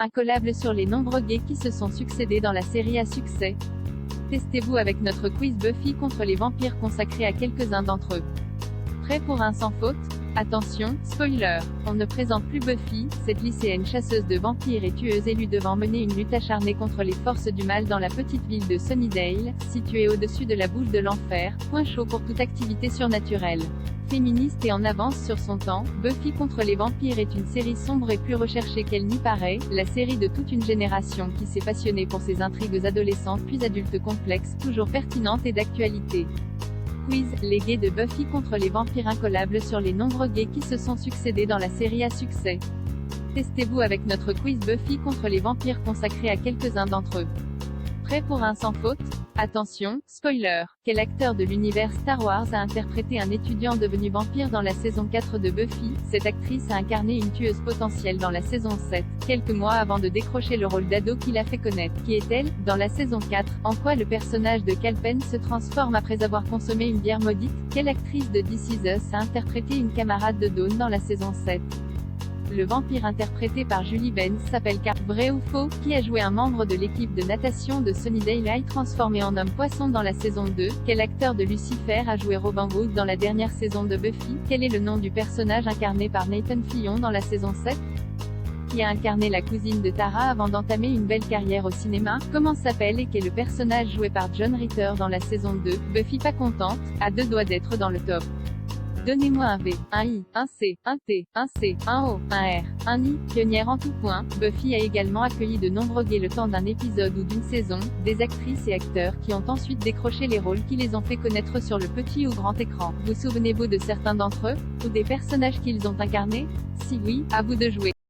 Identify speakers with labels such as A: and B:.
A: incollable sur les nombreux gays qui se sont succédés dans la série à succès. Testez-vous avec notre quiz Buffy contre les vampires consacré à quelques-uns d'entre eux. Prêt pour un sans faute? Attention, spoiler, on ne présente plus Buffy, cette lycéenne chasseuse de vampires et tueuse élue devant mener une lutte acharnée contre les forces du mal dans la petite ville de Sunnydale, située au-dessus de la bouche de l'enfer, point chaud pour toute activité surnaturelle. Féministe et en avance sur son temps, Buffy contre les vampires est une série sombre et plus recherchée qu'elle n'y paraît, la série de toute une génération qui s'est passionnée pour ses intrigues adolescentes puis adultes complexes, toujours pertinentes et d'actualité. Quiz, les gays de Buffy contre les vampires incollables sur les nombreux gays qui se sont succédés dans la série à succès. Testez-vous avec notre quiz Buffy contre les vampires consacré à quelques-uns d'entre eux. Prêt pour un sans faute? Attention, spoiler, quel acteur de l'univers Star Wars a interprété un étudiant devenu vampire dans la saison 4 de Buffy? Cette actrice a incarné une tueuse potentielle dans la saison 7, quelques mois avant de décrocher le rôle d'ado qui l'a fait connaître. Qui est-elle? Dans la saison 4, en quoi le personnage de Cal Penn se transforme après avoir consommé une bière maudite? Quelle actrice de This Is Us a interprété une camarade de Dawn dans la saison 7? Le vampire interprété par Julie Benz s'appelle Carl. Vrai ou faux? Qui a joué un membre de l'équipe de natation de Sunnydale High transformé en homme-poisson dans la saison 2? Quel acteur de Lucifer a joué Robin Hood dans la dernière saison de Buffy? Quel est le nom du personnage incarné par Nathan Fillion dans la saison 7? Qui a incarné la cousine de Tara avant d'entamer une belle carrière au cinéma? Comment s'appelle et qu'est le personnage joué par John Ritter dans la saison 2? Buffy pas contente, à deux doigts d'être dans le top. Donnez-moi un V, un I, un C, un T, un C, un O, un R, un I. Pionnière en tout point, Buffy a également accueilli de nombreux gays le temps d'un épisode ou d'une saison, des actrices et acteurs qui ont ensuite décroché les rôles qui les ont fait connaître sur le petit ou grand écran. Vous souvenez-vous de certains d'entre eux? Ou des personnages qu'ils ont incarnés? Si oui, à vous de jouer.